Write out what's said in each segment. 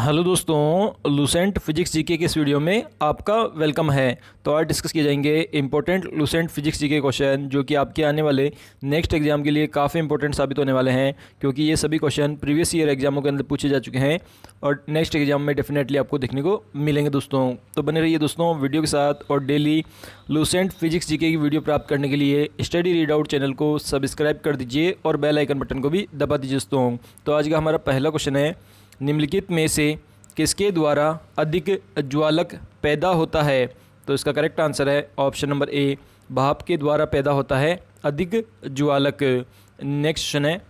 Hello दोस्तों, Lucent physics GK के इस वीडियो में आपका वेलकम है। तो आज डिस्कस किए जाएंगे important Lucent physics GK question जो कि आपके आने वाले नेक्स्ट एग्जाम के लिए काफ़ी इंपॉर्टेंट साबित होने वाले हैं, क्योंकि ये सभी क्वेश्चन प्रीवियस ईयर एग्जामों के अंदर पूछे जा चुके हैं और नेक्स्ट एग्जाम में डेफिनेटली आपको देखने को मिलेंगे। दोस्तों तो बने रहिए दोस्तों वीडियो के साथ, और डेली लूसेंट फिजिक्स जीके की वीडियो प्राप्त करने के लिए स्टडी रीड आउट चैनल को सब्सक्राइब कर दीजिए और बेल आइकन बटन को भी दबा दीजिए। दोस्तों तो आज का हमारा पहला क्वेश्चन है, निम्नलिखित में से किसके द्वारा अधिक ज्वालक पैदा होता है? तो इसका करेक्ट आंसर है ऑप्शन नंबर ए, भाप के द्वारा पैदा होता है अधिक ज्वालक। नेक्स्ट क्वेश्चन है,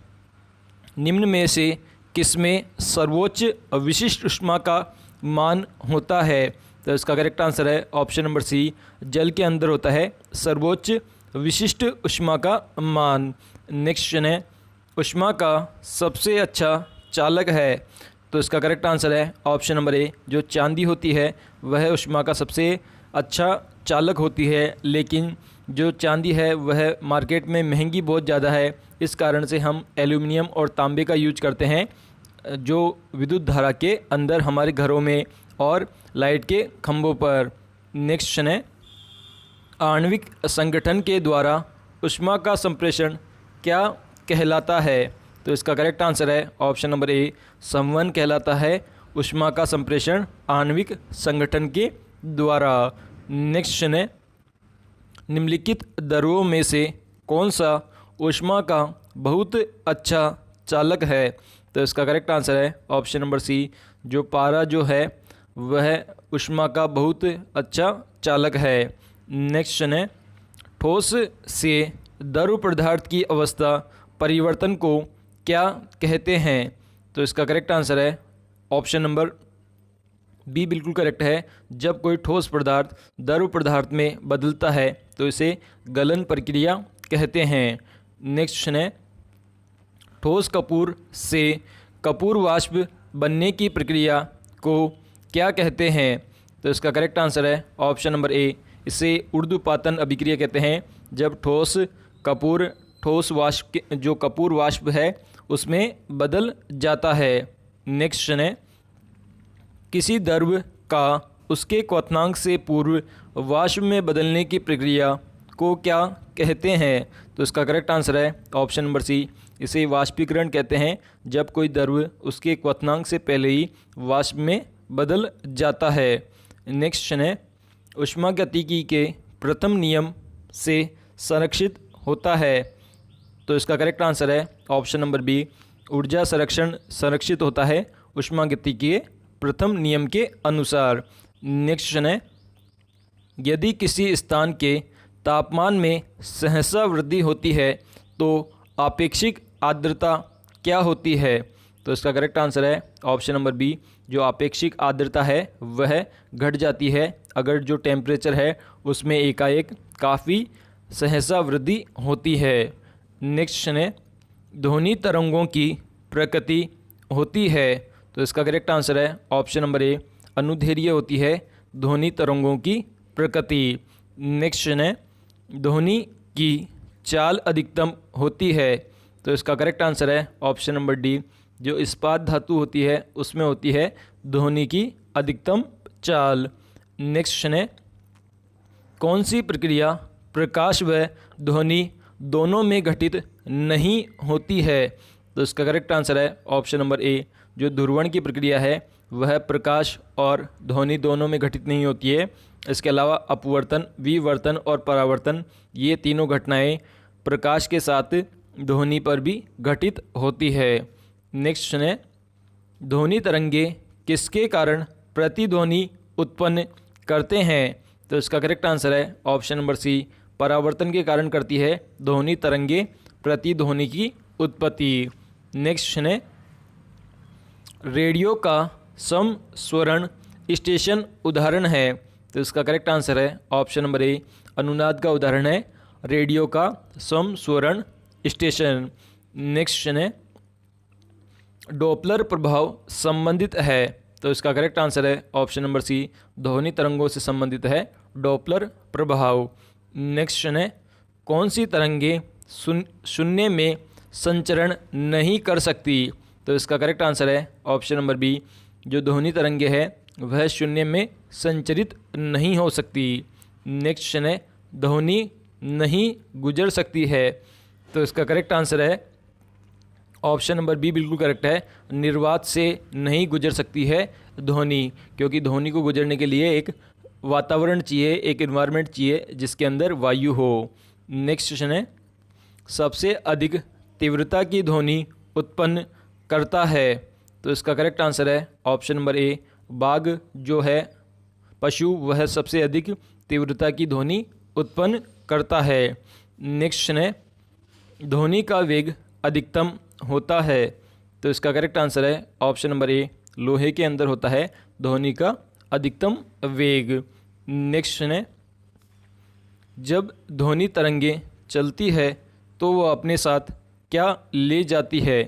निम्न में से किसमें सर्वोच्च विशिष्ट ऊष्मा का मान होता है? तो इसका करेक्ट आंसर है ऑप्शन नंबर सी, जल के अंदर होता है सर्वोच्च विशिष्ट ऊष्मा का मान। नेक्स्ट क्वेश्चन है, ऊष्मा का सबसे अच्छा चालक है? तो इसका करेक्ट आंसर है ऑप्शन नंबर ए, जो चांदी होती है वह ऊष्मा का सबसे अच्छा चालक होती है, लेकिन जो चांदी है वह मार्केट में महंगी बहुत ज़्यादा है। इस कारण से हम एल्यूमिनियम और तांबे का यूज करते हैं, जो विद्युत धारा के अंदर हमारे घरों में और लाइट के खंभों पर। नेक्स्ट क्वेश्चन है, आणविक संगठन के द्वारा ऊष्मा का संप्रेषण क्या कहलाता है? तो इसका करेक्ट आंसर है ऑप्शन नंबर ए, संवहन कहलाता है ऊष्मा का संप्रेषण आणविक संगठन के द्वारा। नेक्स्ट क्वेश्चन है, निम्नलिखित द्रव्यों में से कौन सा ऊष्मा का बहुत अच्छा चालक है? तो इसका करेक्ट आंसर है ऑप्शन नंबर सी, जो पारा जो है वह ऊष्मा का बहुत अच्छा चालक है। नेक्स्ट क्वेश्चन है, ठोस से द्रव पदार्थ की अवस्था परिवर्तन को क्या कहते हैं? तो इसका करेक्ट आंसर है ऑप्शन नंबर बी, बिल्कुल करेक्ट है। जब कोई ठोस पदार्थ द्रव पदार्थ में बदलता है तो इसे गलन प्रक्रिया कहते हैं। नेक्स्ट क्वेश्चन है, ठोस कपूर से कपूर वाष्प बनने की प्रक्रिया को क्या कहते हैं? तो इसका करेक्ट आंसर है ऑप्शन नंबर ए, इसे ऊर्ध्वपातन अभिक्रिया कहते हैं। जब ठोस वाष्प जो कपूर वाष्प है उसमें बदल जाता है। नेक्स्ट क्वेश्चन है, किसी द्रव का उसके क्वथनांक से पूर्व वाष्प में बदलने की प्रक्रिया को क्या कहते हैं? तो इसका करेक्ट आंसर है ऑप्शन नंबर सी, इसे वाष्पीकरण कहते हैं। जब कोई द्रव उसके क्वथनांक से पहले ही वाष्प में बदल जाता है। नेक्स्ट क्वेश्चन है, ऊष्मागतिकी के प्रथम नियम से संरक्षित होता है? तो इसका करेक्ट आंसर है ऑप्शन नंबर बी, ऊर्जा संरक्षित होता है ऊष्मागतिकी के प्रथम नियम के अनुसार। नेक्स्ट क्वेश्चन है, यदि किसी स्थान के तापमान में सहसा वृद्धि होती है तो आपेक्षिक आर्द्रता क्या होती है? तो इसका करेक्ट आंसर है ऑप्शन नंबर बी, जो आपेक्षिक आर्द्रता है वह घट जाती है अगर जो टेम्परेचर है उसमें एकाएक काफ़ी सहसा वृद्धि होती है। नेक्स्ट क्वेश्चन है, ध्वनि तरंगों की प्रकृति होती है? तो इसका करेक्ट आंसर है ऑप्शन नंबर ए, अनुदैर्घ्य होती है ध्वनि तरंगों की प्रकृति। नेक्स्ट क्वेश्चन है, ध्वनि की चाल अधिकतम होती है? तो इसका करेक्ट आंसर है ऑप्शन नंबर डी, जो इस्पात धातु होती है उसमें होती है ध्वनि की अधिकतम चाल। नेक्स्ट क्वेश्चन है, कौन सी प्रक्रिया प्रकाश व ध्वनि दोनों में घटित नहीं होती है? तो इसका करेक्ट आंसर है ऑप्शन नंबर ए, जो ध्रुवण की प्रक्रिया है वह प्रकाश और ध्वनि दोनों में घटित नहीं होती है। इसके अलावा अपवर्तन, विवर्तन और परावर्तन, ये तीनों घटनाएं प्रकाश के साथ ध्वनि पर भी घटित होती है। नेक्स्ट क्वेश्चन है, ध्वनि तरंगे किसके कारण प्रतिध्वनि उत्पन्न करते हैं? तो इसका करेक्ट आंसर है ऑप्शन नंबर सी, परावर्तन के कारण करती है ध्वनि तरंगे प्रतिध्वनि की उत्पत्ति। नेक्स्ट क्वेश्चन है, रेडियो का समस्वरण स्टेशन उदाहरण है? तो इसका करेक्ट आंसर है ऑप्शन नंबर ए, अनुनाद का उदाहरण है रेडियो का समस्वरण स्टेशन। नेक्स्ट क्वेश्चन है, डॉपलर प्रभाव संबंधित है? तो इसका करेक्ट आंसर है ऑप्शन नंबर सी, ध्वनि तरंगों से संबंधित है डॉपलर प्रभाव। नेक्स्ट क्वेश्चन है, कौन सी तरंगे शून्य में संचरण नहीं कर सकती? तो इसका करेक्ट आंसर है ऑप्शन नंबर बी, जो ध्वनि तरंगे है वह शून्य में संचरित नहीं हो सकती। नेक्स्ट क्वेश्चन है ध्वनि नहीं गुजर सकती है, तो इसका करेक्ट आंसर है ऑप्शन नंबर बी बिल्कुल करेक्ट है। निर्वात से नहीं गुजर सकती है ध्वनि, क्योंकि ध्वनि को गुजरने के लिए एक वातावरण चाहिए, एक इन्वायरमेंट चाहिए जिसके अंदर वायु हो। नेक्स्ट क्वेश्चन है सबसे अधिक तीव्रता की ध्वनि उत्पन्न करता है, तो इसका करेक्ट आंसर है ऑप्शन नंबर ए बाघ जो है पशु वह सबसे अधिक तीव्रता की ध्वनि उत्पन्न करता है। नेक्स्ट क्वेश्चन है ध्वनि का वेग अधिकतम होता है, तो इसका करेक्ट आंसर है ऑप्शन नंबर ए लोहे के अंदर होता है ध्वनि का अधिकतम वेग। नेक्स्ट क्वेश्चन है जब ध्वनि तरंगे चलती है तो वह अपने साथ क्या ले जाती है,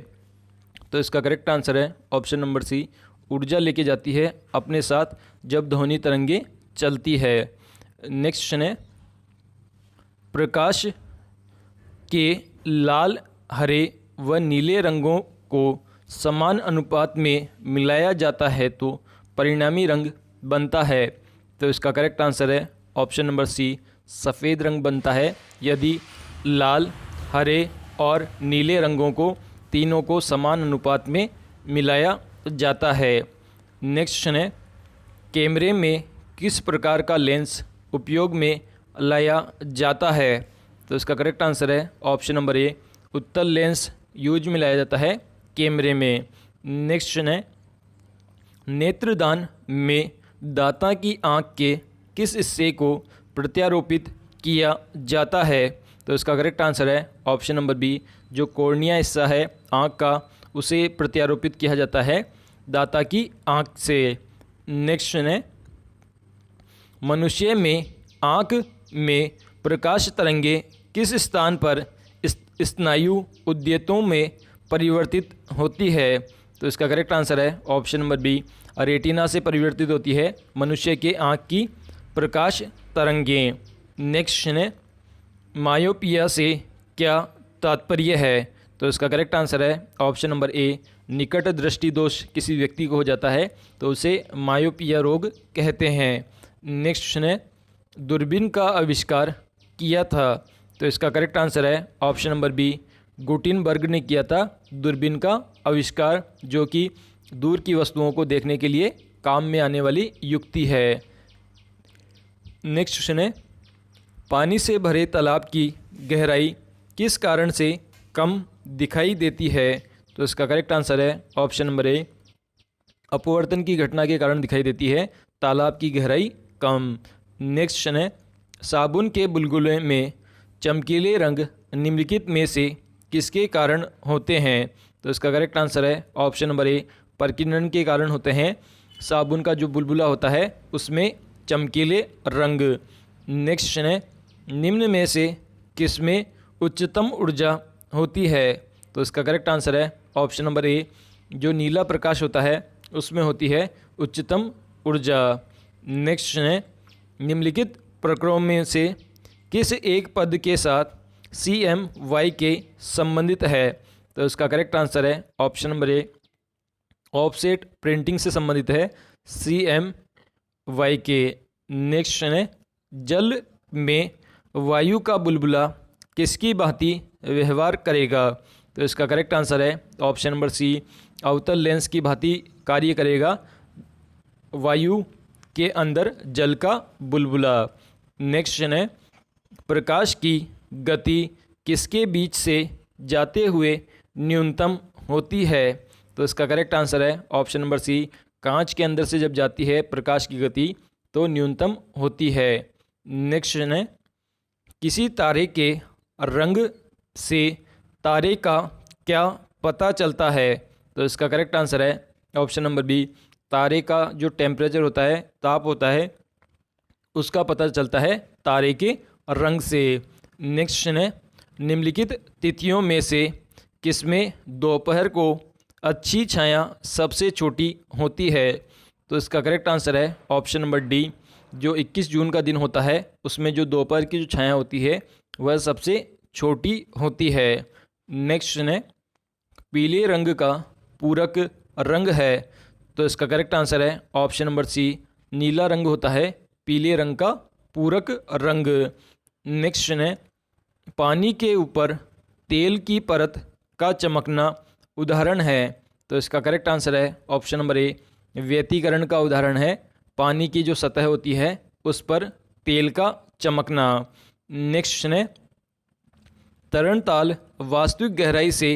तो इसका करेक्ट आंसर है ऑप्शन नंबर सी ऊर्जा लेके जाती है अपने साथ जब ध्वनि तरंगे चलती है। नेक्स्ट क्वेश्चन है प्रकाश के लाल हरे व नीले रंगों को समान अनुपात में मिलाया जाता है तो परिणामी रंग बनता है, तो इसका करेक्ट आंसर है ऑप्शन नंबर सी सफ़ेद रंग बनता है यदि लाल हरे और नीले रंगों को तीनों को समान अनुपात में मिलाया जाता है। नेक्स्ट क्वेश्चन है कैमरे में किस प्रकार का लेंस उपयोग में लाया जाता है, तो इसका करेक्ट आंसर है ऑप्शन नंबर ए उत्तल लेंस यूज में लाया जाता है कैमरे में। नेक्स्ट क्वेश्चन है नेत्रदान में दाता की आँख के किस हिस्से को प्रत्यारोपित किया जाता है, तो इसका करेक्ट आंसर है ऑप्शन नंबर बी जो कॉर्निया हिस्सा है आँख का उसे प्रत्यारोपित किया जाता है दाता की आँख से। नेक्स्ट क्वेश्चन है मनुष्य में आँख में प्रकाश तरंगे किस स्थान पर स्नायु उद्यतों में परिवर्तित होती है, तो इसका करेक्ट आंसर है ऑप्शन नंबर बी रेटिना से परिवर्तित होती है मनुष्य के आँख की प्रकाश तरंगें। नेक्स्ट क्वेश्चन है मायोपिया से क्या तात्पर्य है, तो इसका करेक्ट आंसर है ऑप्शन नंबर ए निकट दृष्टि दोष किसी व्यक्ति को हो जाता है तो उसे मायोपिया रोग कहते हैं। नेक्स्ट क्वेश्चन है दूरबीन का आविष्कार किया था, तो इसका करेक्ट आंसर है ऑप्शन नंबर बी गुटेनबर्ग ने किया था दूरबीन का आविष्कार, जो कि दूर की वस्तुओं को देखने के लिए काम में आने वाली युक्ति है। नेक्स्ट क्वेश्चन है पानी से भरे तालाब की गहराई किस कारण से कम दिखाई देती है, तो इसका करेक्ट आंसर है ऑप्शन नंबर ए अपवर्तन की घटना के कारण दिखाई देती है तालाब की गहराई कम। नेक्स्ट क्वेश्चन है साबुन के बुलबुले में चमकीले रंग निम्नलिखित में से किसके कारण होते हैं, तो इसका करेक्ट आंसर है ऑप्शन नंबर ए प्रकीर्णन के कारण होते हैं। साबुन का जो बुलबुला होता है उसमें चमकीले रंग। नेक्स्ट क्वेश्चन है निम्न में से किसमें उच्चतम ऊर्जा होती है, तो इसका करेक्ट आंसर है ऑप्शन नंबर ए जो नीला प्रकाश होता है उसमें होती है उच्चतम ऊर्जा। नेक्स्ट क्वेश्चन है निम्नलिखित प्रकरणों में से किस एक पद के साथ CMY के संबंधित है, तो इसका करेक्ट आंसर है option number A offset printing से संबंधित है CMY के। नेक्स्ट क्वेश्चन है जल में वायु का बुलबुला किसकी भांति व्यवहार करेगा, तो इसका करेक्ट आंसर है ऑप्शन नंबर सी अवतल लेंस की भांति कार्य करेगा वायु के अंदर जल का बुलबुला। नेक्स्ट क्वेश्चन है प्रकाश की गति किसके बीच से जाते हुए न्यूनतम होती है, तो इसका करेक्ट आंसर है ऑप्शन नंबर सी कांच के अंदर से जब जाती है प्रकाश की गति तो न्यूनतम होती है। नेक्स्ट क्वेश्चन है किसी तारे के रंग से तारे का क्या पता चलता है, तो इसका करेक्ट आंसर है ऑप्शन नंबर बी तारे का जो टेम्परेचर होता है ताप होता है उसका पता चलता है तारे के रंग से। नेक्स्ट क्वेश्चन है निम्नलिखित तिथियों में से किसमें दोपहर को अच्छी छाया सबसे छोटी होती है, तो इसका करेक्ट आंसर है ऑप्शन नंबर डी जो 21 जून का दिन होता है उसमें जो दोपहर की जो छाया होती है वह सबसे छोटी होती है। नेक्स्ट क्वेश्चन है पीले रंग का पूरक रंग है तो इसका करेक्ट आंसर है ऑप्शन नंबर सी, नीला रंग होता है पीले रंग का पूरक रंग। नेक्स्ट है, पानी के ऊपर तेल की परत का चमकना उदाहरण है। तो इसका करेक्ट आंसर है ऑप्शन नंबर ए, व्यतिकरण का उदाहरण है पानी की जो सतह होती है उस पर तेल का चमकना। नेक्स्ट है, तरणताल वास्तविक गहराई से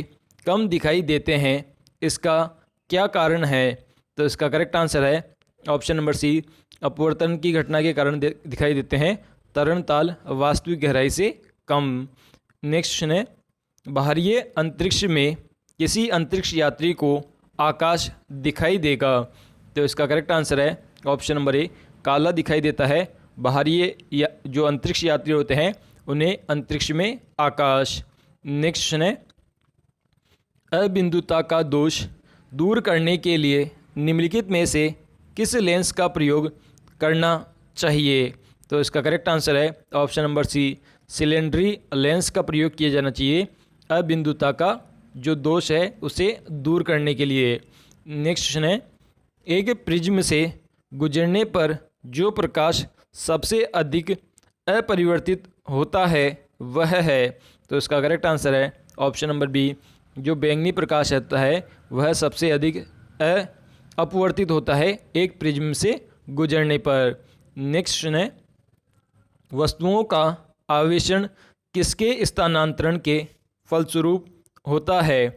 कम दिखाई देते हैं, इसका क्या कारण है? तो इसका करेक्ट आंसर है ऑप्शन नंबर सी, अपवर्तन की घटना के कारण दिखाई देते हैं तरणताल वास्तविक गहराई से कम। नेक्स्ट है, बाहरी अंतरिक्ष में किसी अंतरिक्ष यात्री को आकाश दिखाई देगा। तो इसका करेक्ट आंसर है ऑप्शन नंबर ए, काला दिखाई देता है बाहरी जो अंतरिक्ष यात्री होते हैं उन्हें अंतरिक्ष में आकाश। नेक्स्ट है, अबिंदुता का दोष दूर करने के लिए निम्नलिखित में से किस लेंस का प्रयोग करना चाहिए? तो इसका करेक्ट आंसर है ऑप्शन नंबर सी, सिलेंडरी लेंस का प्रयोग किया जाना चाहिए अबिंदुता का जो दोष है उसे दूर करने के लिए। नेक्स्ट है, एक प्रिज्म से गुजरने पर जो प्रकाश सबसे अधिक अपरिवर्तित होता है वह है। तो इसका करेक्ट आंसर है ऑप्शन नंबर बी, जो बैंगनी प्रकाश होता है वह सबसे अधिक अपवर्तित होता है एक प्रिज्म से गुजरने पर। नेक्स्ट है, वस्तुओं का आवेशन किसके स्थानांतरण के फलस्वरूप होता है?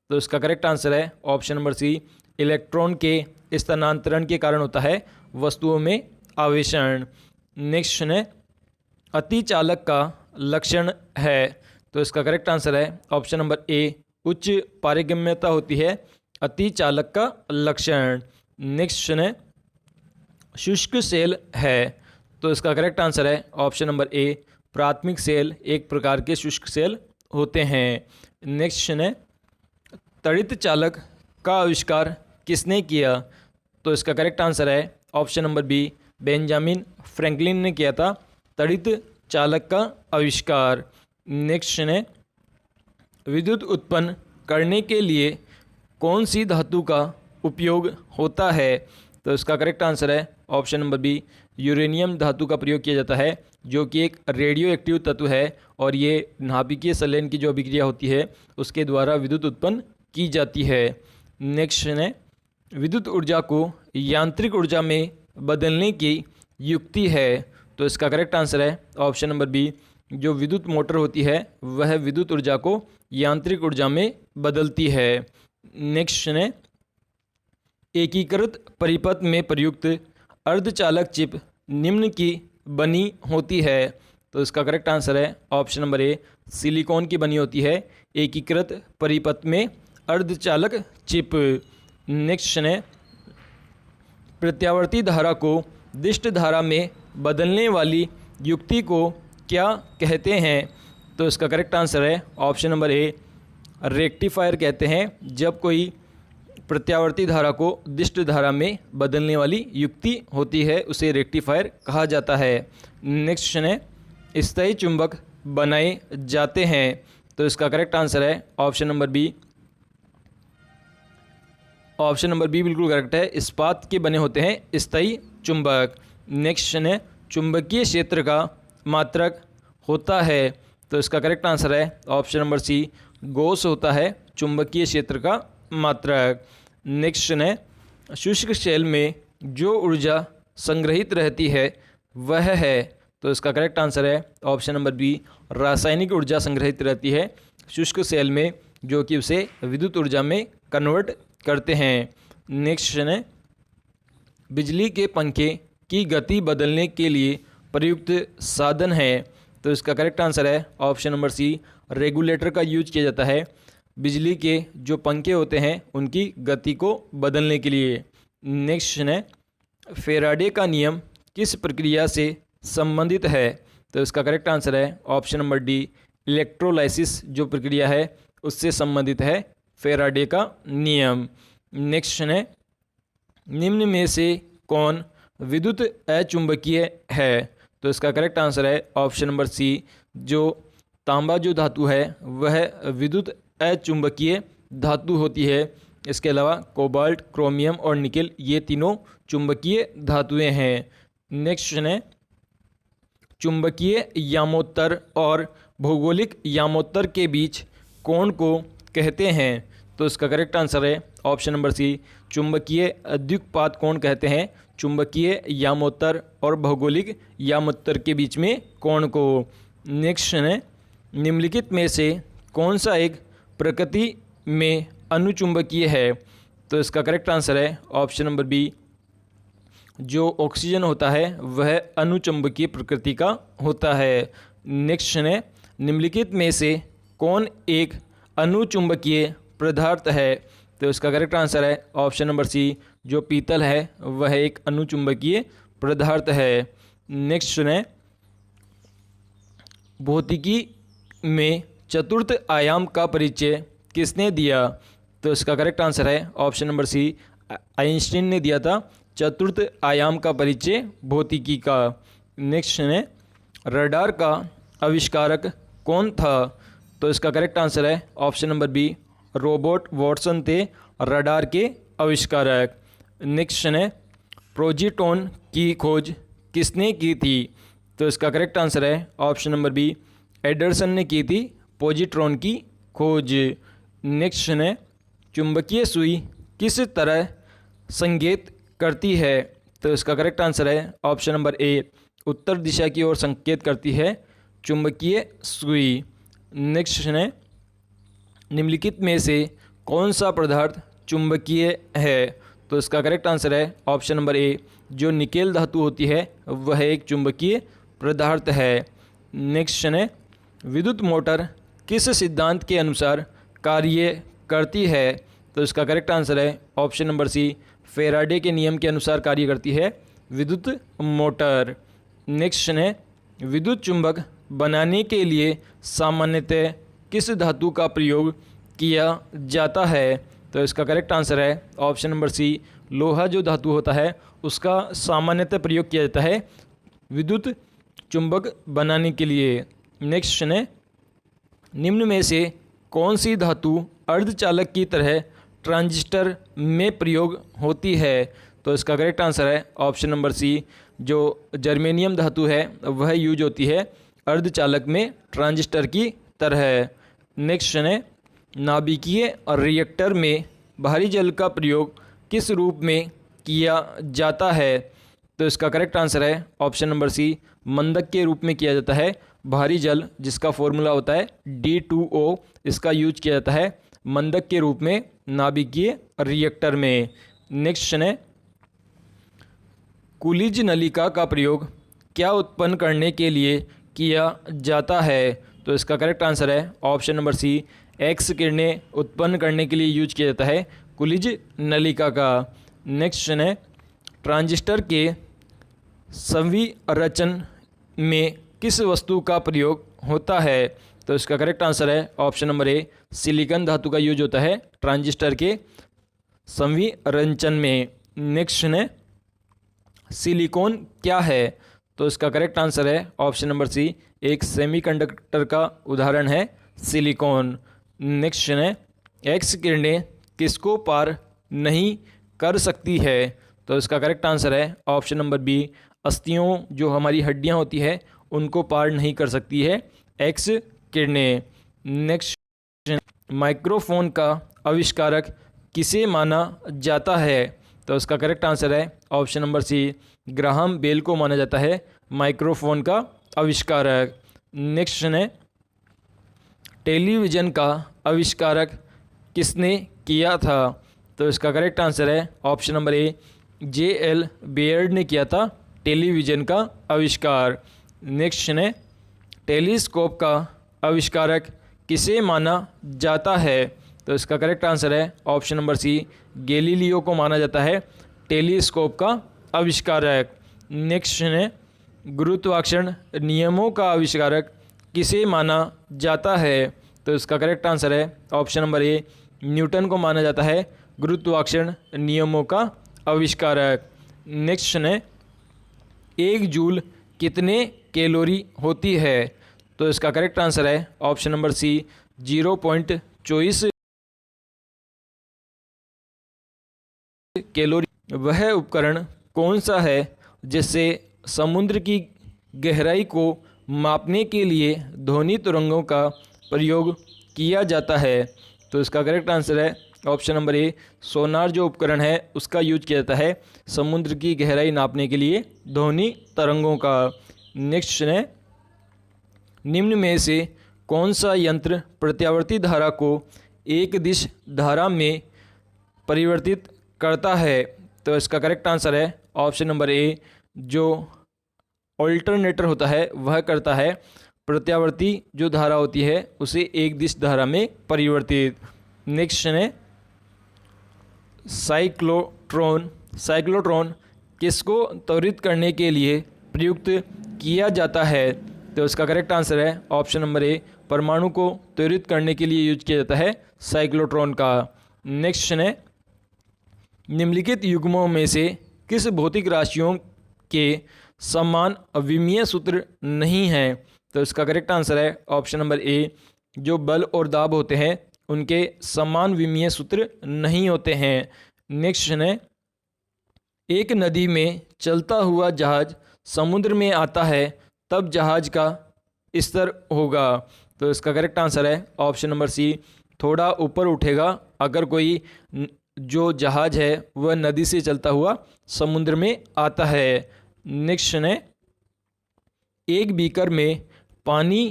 तो इसका करेक्ट आंसर है ऑप्शन नंबर सी, इलेक्ट्रॉन के स्थानांतरण के कारण होता है वस्तुओं में आवेशन। नेक्स्ट है, अतिचालक का लक्षण है। तो इसका करेक्ट आंसर है ऑप्शन नंबर ए, उच्च पारगम्यता होती है अतिचालक का लक्षण। नेक्स्ट है, शुष्क सेल है। तो इसका करेक्ट आंसर है ऑप्शन नंबर ए, प्राथमिक सेल एक प्रकार के शुष्क सेल होते हैं। नेक्स्ट है, तड़ित चालक का आविष्कार किसने किया? तो इसका करेक्ट आंसर है option number B, Benjamin Franklin ने किया था तड़ित चालक का आविष्कार। नेक्स्ट है, विद्युत उत्पन्न करने के लिए कौन सी धातु का उपयोग होता है? तो इसका करेक्ट आंसर है ऑप्शन नंबर बी, यूरेनियम धातु का प्रयोग किया जाता है जो कि एक रेडियो एक्टिव तत्व है और ये नाभिकीय संलयन की जो अभिक्रिया होती है उसके द्वारा विद्युत उत्पन्न की जाती है। नेक्स्ट है, विद्युत ऊर्जा को यांत्रिक ऊर्जा में बदलने की युक्ति है। तो इसका करेक्ट आंसर है ऑप्शन नंबर बी, जो विद्युत मोटर होती है वह विद्युत ऊर्जा को यांत्रिक ऊर्जा में बदलती है। नेक्स्ट है, एकीकृत परिपथ में प्रयुक्त अर्धचालक चिप निम्न की बनी होती है। तो इसका करेक्ट आंसर है ऑप्शन नंबर ए, सिलिकॉन की बनी होती है एकीकृत परिपथ में अर्धचालक चिप। नेक्स्ट है, प्रत्यावर्ती धारा को दिष्ट धारा में बदलने वाली युक्ति को क्या कहते हैं? तो इसका करेक्ट आंसर है ऑप्शन नंबर ए, रेक्टिफायर कहते हैं जब कोई प्रत्यावर्ती धारा को दिष्ट धारा में बदलने वाली युक्ति होती है उसे रेक्टिफायर कहा जाता है। नेक्स्ट है, स्थायी चुंबक बनाए जाते हैं। तो इसका करेक्ट आंसर है option number B, option number B बिल्कुल करेक्ट है, इस्पात के बने होते हैं स्थायी चुंबक। नेक्स्ट है, चुंबकीय क्षेत्र का मात्रक होता है। तो इसका करेक्ट आंसर है ऑप्शन नंबर सी, गॉस होता है चुंबकीय क्षेत्र का मात्रक। नेक्स्ट है, शुष्क शेल में जो ऊर्जा संग्रहित रहती है वह है। तो इसका करेक्ट आंसर है ऑप्शन नंबर बी, रासायनिक ऊर्जा संग्रहित रहती है शुष्क सेल में जो कि उसे विद्युत ऊर्जा में कन्वर्ट करते हैं। नेक्स्ट है, बिजली के पंखे की गति बदलने के लिए प्रयुक्त साधन है। तो इसका करेक्ट आंसर है ऑप्शन नंबर सी, रेगुलेटर का यूज किया जाता है बिजली के जो पंखे होते हैं उनकी गति को बदलने के लिए। नेक्स्ट है, फेराडे का नियम किस प्रक्रिया से संबंधित है? तो इसका करेक्ट आंसर है ऑप्शन नंबर डी, इलेक्ट्रोलाइसिस जो प्रक्रिया है उससे संबंधित है फेराडे का नियम। नेक्स्ट है, निम्न में से कौन विद्युत अचुंबकीय है? तो इसका करेक्ट आंसर है ऑप्शन नंबर सी, जो तांबा जो धातु है वह विद्युत अचुंबकीय धातु होती है इसके अलावा कोबाल्ट, क्रोमियम और निकेल ये तीनों चुंबकीय धातुएं हैं। नेक्स्ट क्वेश्चन है, चुंबकीय यामोत्तर और भौगोलिक यामोत्तर के बीच कोण को कहते हैं? तो इसका करेक्ट आंसर है ऑप्शन नंबर सी, चुंबकीय द्विपात कोण कहते हैं चुंबकीय यामोत्तर और भौगोलिक यामोत्तर के बीच में कोण को। नेक्स्ट है, निम्नलिखित में से कौन सा एक प्रकृति में अनुचुंबकीय है? तो इसका करेक्ट आंसर है ऑप्शन नंबर बी, जो ऑक्सीजन होता है वह अनुचुंबकीय प्रकृति का होता है। नेक्स्ट है, निम्नलिखित में से कौन एक अनुचुंबकीय पदार्थ है? तो इसका करेक्ट आंसर है ऑप्शन नंबर सी, जो पीतल है वह एक अनुचुंबकीय पदार्थ है। नेक्स्ट है, भौतिकी में चतुर्थ आयाम का परिचय किसने दिया? तो इसका करेक्ट आंसर है ऑप्शन नंबर सी, आइंस्टीन ने दिया था चतुर्थ आयाम का परिचय भौतिकी का। नेक्स्ट है, रडार का आविष्कारक कौन था? तो इसका करेक्ट आंसर है option number B, Robert Watson थे रडार के आविष्कारक। नेक्स्ट है, प्रोजीट्रॉन की खोज किसने की थी? तो इसका करेक्ट आंसर है ऑप्शन नंबर बी, एंडरसन ने की थी पॉजिट्रॉन की खोज। नेक्स्ट है, चुंबकीय सुई किस तरह संकेत करती है? तो इसका करेक्ट आंसर है ऑप्शन नंबर ए, उत्तर दिशा की ओर संकेत करती है चुंबकीय सुई। नेक्स्ट है, निम्नलिखित में से कौन सा पदार्थ चुंबकीय है? तो इसका करेक्ट आंसर है ऑप्शन नंबर ए, जो निकेल धातु होती है वह एक चुंबकीय पदार्थ है। नेक्स्ट है, विद्युत मोटर किस सिद्धांत के अनुसार कार्य करती है? तो इसका करेक्ट आंसर है ऑप्शन नंबर सी, फेराडे के नियम के अनुसार कार्य करती है विद्युत मोटर। नेक्स्ट है, विद्युत चुंबक बनाने के लिए सामान्यतः किस धातु का प्रयोग किया जाता है? तो इसका करेक्ट आंसर है ऑप्शन नंबर सी, लोहा जो धातु होता है उसका सामान्यतः प्रयोग किया जाता है विद्युत चुंबक बनाने के लिए। नेक्स्ट है, निम्न में से कौन सी धातु अर्धचालक की तरह ट्रांजिस्टर में प्रयोग होती है? तो इसका करेक्ट आंसर है ऑप्शन नंबर सी, जो जर्मेनियम धातु है वह यूज होती है अर्धचालक में ट्रांजिस्टर की तरह। नेक्स्ट है, नाभिकीय रिएक्टर में भारी जल का प्रयोग किस रूप में किया जाता है? तो इसका करेक्ट आंसर है ऑप्शन नंबर सी, मंदक के रूप में किया जाता है भारी जल, जिसका फॉर्मूला होता है D2O, इसका यूज किया जाता है मंदक के रूप में नाभिकीय रिएक्टर में। नेक्स्ट है, कुलिज नलिका का प्रयोग क्या उत्पन्न करने के लिए किया जाता है? तो इसका करेक्ट आंसर है ऑप्शन नंबर सी, एक्स किरणें उत्पन्न करने के लिए यूज किया जाता है कुलिज नलिका का। नेक्स्ट है, ट्रांजिस्टर के संविरचन में किस वस्तु का प्रयोग होता है? तो इसका करेक्ट आंसर है ऑप्शन नंबर ए, सिलिकॉन धातु का यूज होता है ट्रांजिस्टर के संविरचन में। नेक्स्ट है, सिलिकॉन क्या है? तो इसका करेक्ट आंसर है ऑप्शन नंबर सी, एक सेमीकंडक्टर का उदाहरण है सिलिकॉन। नेक्स्ट है, एक्स किरणें किसको पार नहीं कर सकती है? तो इसका करेक्ट आंसर है ऑप्शन नंबर बी, अस्थियों जो हमारी हड्डियां होती है उनको पार नहीं कर सकती है एक्स किरणें। नेक्स्ट, माइक्रोफोन का आविष्कारक किसे माना जाता है? तो इसका करेक्ट आंसर है option number C, Graham Bell को माना जाता है माइक्रोफोन का आविष्कारक। नेक्स्ट है, टेलीविज़न का आविष्कारक किसने किया था? तो इसका करेक्ट आंसर है option number A, J.L. Baird ने किया था टेलीविज़न का आविष्कार। नेक्स्ट है, टेलीस्कोप का आविष्कारक किसे माना जाता है? तो इसका करेक्ट आंसर है ऑप्शन नंबर सी, गैलीलियो को माना जाता है टेलीस्कोप का आविष्कारक। नेक्स्ट है, गुरुत्वाकर्षण नियमों का आविष्कारक किसे माना जाता है? तो इसका करेक्ट आंसर है ऑप्शन नंबर ए, न्यूटन को माना जाता है गुरुत्वाकर्षण नियमों का आविष्कारक। नेक्स्ट है, एक जूल कितने कैलोरी होती है? तो इसका करेक्ट आंसर है ऑप्शन नंबर सी, 0.24 कैलोरी। वह उपकरण कौन सा है जिससे समुद्र की गहराई को मापने के लिए ध्वनि तरंगों का प्रयोग किया जाता है? तो इसका करेक्ट आंसर है ऑप्शन नंबर ए, सोनार जो उपकरण है उसका यूज किया जाता है समुद्र की गहराई नापने के लिए ध्वनि तरंगों का। नेक्स्ट क्वेश्चन है, निम्न में से कौन सा यंत्र प्रत्यावर्ती धारा को एक दिश धारा में परिवर्तित करता है? तो इसका करेक्ट आंसर है ऑप्शन नंबर ए, जो ऑल्टरनेटर होता है वह करता है प्रत्यावर्ती जो धारा होती है उसे एक दिश धारा में परिवर्तित। नेक्स्ट क्वेश्चन है, साइक्लोट्रॉन किसको त्वरित करने के लिए प्रयुक्त किया जाता है? तो इसका करेक्ट आंसर है ऑप्शन नंबर ए, परमाणु को त्वरित करने के लिए यूज किया जाता है साइक्लोट्रॉन का। नेक्स्ट क्वेश्चन है, निम्नलिखित युग्मों में से किस भौतिक राशियों के समान अविमीय सूत्र नहीं है? तो इसका करेक्ट आंसर है ऑप्शन नंबर ए, जो बल और दाब होते हैं उनके समान विमीय सूत्र नहीं होते हैं। नेक्स्ट क्वेश्चन है, एक नदी में चलता हुआ जहाज समुद्र में आता है तब जहाज का स्तर होगा। तो इसका करेक्ट आंसर है ऑप्शन नंबर सी, थोड़ा ऊपर उठेगा अगर कोई जो जहाज है वह नदी से चलता हुआ समुद्र में आता है। नेक्स्ट क्वेश्चन है, एक बीकर में पानी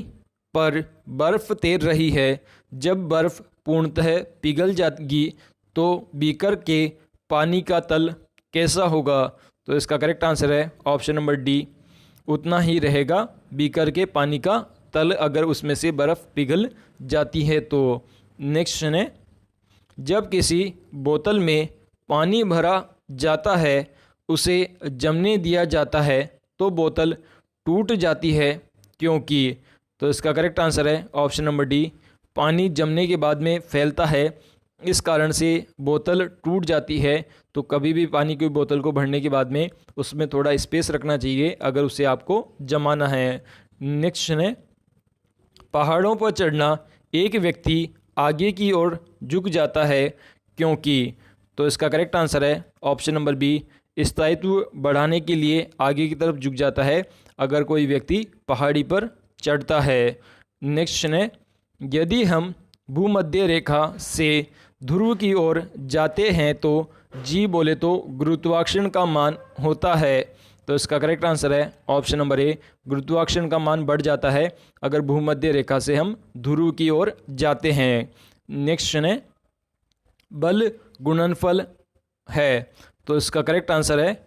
पर बर्फ़ तैर रही है, जब बर्फ़ पूर्णतः पिघल जाएगी तो बीकर के पानी का तल कैसा होगा? तो इसका करेक्ट आंसर है ऑप्शन नंबर डी, उतना ही रहेगा बीकर के पानी का तल अगर उसमें से बर्फ़ पिघल जाती है तो। नेक्स्ट क्वेश्चन है, जब किसी बोतल में पानी भरा जाता है उसे जमने दिया जाता है तो बोतल टूट जाती है क्योंकि? तो इसका करेक्ट आंसर है ऑप्शन नंबर डी, पानी जमने के बाद में फैलता है इस कारण से बोतल टूट जाती है। तो कभी भी पानी की बोतल को भरने के बाद में उसमें थोड़ा स्पेस रखना चाहिए अगर उसे आपको जमाना है। नेक्स्ट क्वेश्चन है, पहाड़ों पर चढ़ना एक व्यक्ति आगे की ओर झुक जाता है क्योंकि? तो इसका करेक्ट आंसर है ऑप्शन नंबर बी, स्थायित्व बढ़ाने के लिए आगे की तरफ झुक जाता है अगर कोई व्यक्ति पहाड़ी पर चढ़ता है। नेक्स्ट क्वेश्चन है, यदि हम भूमध्य रेखा से ध्रुव की ओर जाते हैं तो जी बोले तो गुरुत्वाकर्षण का मान होता है। तो इसका करेक्ट आंसर है ऑप्शन नंबर ए, गुरुत्वाकर्षण का मान बढ़ जाता है अगर भूमध्य रेखा से हम ध्रुव की ओर जाते हैं। नेक्स्ट क्वेश्चन है, बल गुणनफल है। तो इसका करेक्ट आंसर है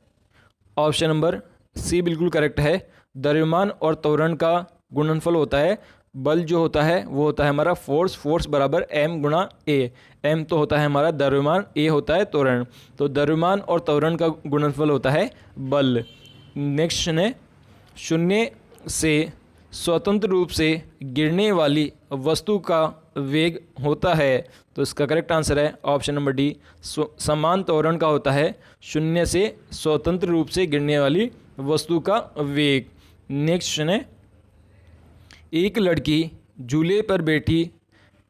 ऑप्शन नंबर सी, बिल्कुल करेक्ट है। द्रव्यमान और त्वरण का गुणनफल होता है। बल जो होता है वो होता है हमारा फोर्स बराबर m गुणा ए। m तो होता है हमारा द्रव्यमान, a होता है त्वरण। तो द्रव्यमान और त्वरण का गुणनफल होता है बल। नेक्स्ट है, शून्य से स्वतंत्र रूप से गिरने वाली वस्तु का वेग होता है। तो इसका करेक्ट आंसर है ऑप्शन नंबर डी, समान त्वरण का होता है शून्य से स्वतंत्र रूप से गिरने वाली वस्तु का वेग। नेक्स्ट है, एक लड़की झूले पर बैठी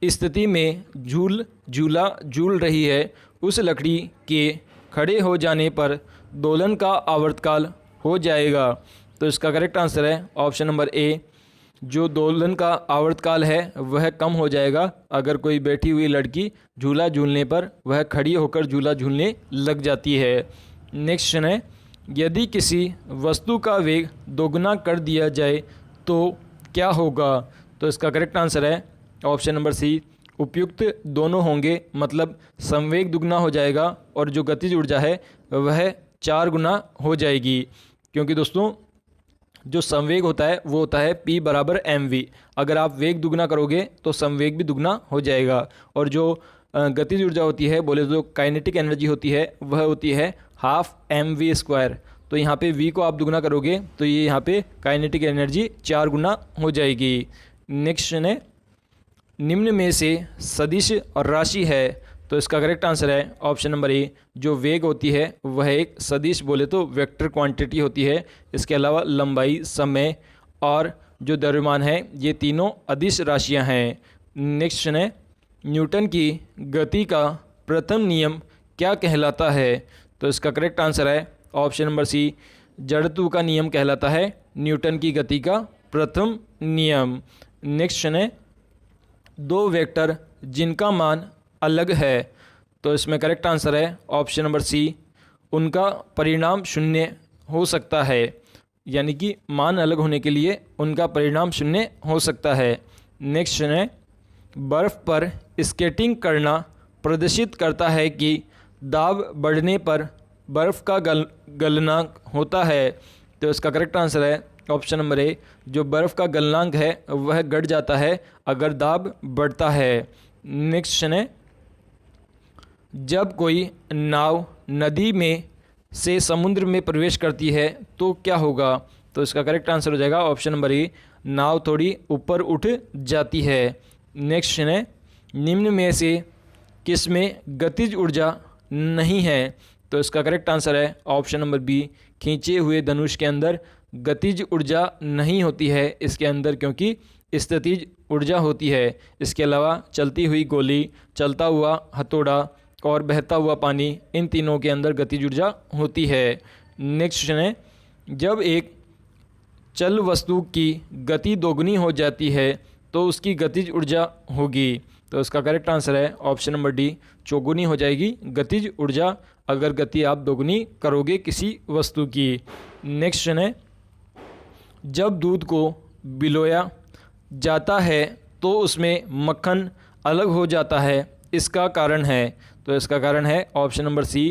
स्थिति में झूला झूल रही है, उस लकड़ी के खड़े हो जाने पर दोलन का आवर्तकाल हो जाएगा। तो इसका करेक्ट आंसर है ऑप्शन नंबर ए, जो दोलन का आवर्तकाल है वह कम हो जाएगा अगर कोई बैठी हुई लड़की झूला झूलने पर वह खड़ी होकर झूला झूलने लग जाती है। नेक्स्ट है, यदि किसी वस्तु का वेग दोगुना कर दिया जाए तो क्या होगा? तो इसका करेक्ट आंसर है ऑप्शन नंबर सी, उपयुक्त दोनों होंगे, मतलब संवेग दुगना हो जाएगा और जो गतिज ऊर्जा है वह 4 गुना हो जाएगी। क्योंकि दोस्तों जो संवेग होता है वो होता है P बराबर mv। अगर आप वेग दुगना करोगे तो संवेग भी दुगना हो जाएगा। और जो गतिज ऊर्जा होती है बोले तो काइनेटिक एनर्जी होती है वह होती है हाफ mv²। तो यहाँ पे v को आप दुगना करोगे तो ये यहाँ पे काइनेटिक एनर्जी 4 गुना हो जाएगी। नेक्स्ट है, निम्न में से सदिश और राशि है। तो इसका करेक्ट आंसर है ऑप्शन नंबर ए, जो वेग होती है वह एक सदिश बोले तो वेक्टर क्वांटिटी होती है। इसके अलावा लंबाई, समय और जो द्रव्यमान है ये तीनों अदिश राशियां हैं। नेक्स्ट है, न्यूटन की गति का प्रथम नियम क्या कहलाता है? तो इसका करेक्ट आंसर है ऑप्शन नंबर सी, जड़त्व का नियम कहलाता है न्यूटन की गति का प्रथम नियम। नेक्स्ट क्वेश्चन है, दो वेक्टर जिनका मान अलग है, तो इसमें करेक्ट आंसर है ऑप्शन नंबर सी, उनका परिणाम शून्य हो सकता है। यानी कि मान अलग होने के लिए उनका परिणाम शून्य हो सकता है। नेक्स्ट क्वेश्चन है, बर्फ़ पर स्केटिंग करना प्रदर्शित करता है कि दाब बढ़ने पर बर्फ़ का गलनांक होता है, तो इसका करेक्ट आंसर है ऑप्शन नंबर ए, जो बर्फ़ का गलनांक है वह घट जाता है अगर दाब बढ़ता है। नेक्स्ट क्वेश्चन है, जब कोई नाव नदी में से समुद्र में प्रवेश करती है तो क्या होगा, तो इसका करेक्ट आंसर हो जाएगा ऑप्शन नंबर ए, नाव थोड़ी ऊपर उठ जाती है। नेक्स्ट क्वेश्चन है, निम्न में से किसमें गतिज ऊर्जा नहीं है, तो इसका करेक्ट आंसर है ऑप्शन नंबर बी, खींचे हुए धनुष के अंदर गतिज ऊर्जा नहीं होती है इसके अंदर, क्योंकि स्थितिज ऊर्जा होती है। इसके अलावा चलती हुई गोली, चलता हुआ हथौड़ा और बहता हुआ पानी, इन तीनों के अंदर गतिज ऊर्जा होती है। नेक्स्ट क्वेश्चन है, जब एक चल वस्तु की गति दोगुनी हो जाती है तो उसकी गतिज ऊर्जा होगी, तो इसका करेक्ट आंसर है ऑप्शन नंबर डी, चौगुनी हो जाएगी गतिज ऊर्जा अगर गति आप दोगुनी करोगे किसी वस्तु की। नेक्स्ट क्वेश्चन है, जब दूध को बिलोया जाता है तो उसमें मक्खन अलग हो जाता है, इसका कारण है, तो इसका कारण है ऑप्शन नंबर सी,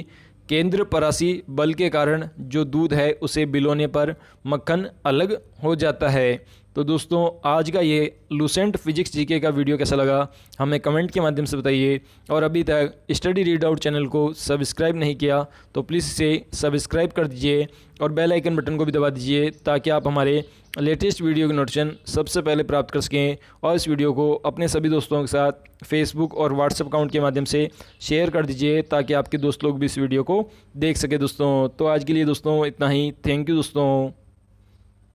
केंद्रपरासी बल के कारण जो दूध है उसे बिलोने पर मक्खन अलग हो जाता है। तो दोस्तों, आज का ये लूसेंट फिजिक्स जीके का वीडियो कैसा लगा हमें कमेंट के माध्यम से बताइए, और अभी तक स्टडी रीड आउट चैनल को सब्सक्राइब नहीं किया तो प्लीज़ इसे सब्सक्राइब कर दीजिए और बेल आइकन बटन को भी दबा दीजिए ताकि आप हमारे लेटेस्ट वीडियो की नोटिफिकेशन सबसे पहले प्राप्त कर सकें, और इस वीडियो को अपने सभी दोस्तों के साथ फेसबुक और व्हाट्सएप अकाउंट के माध्यम से शेयर कर दीजिए ताकि आपके दोस्त लोग भी इस वीडियो को देख सके दोस्तों। तो आज के लिए दोस्तों इतना ही। थैंक यू दोस्तों।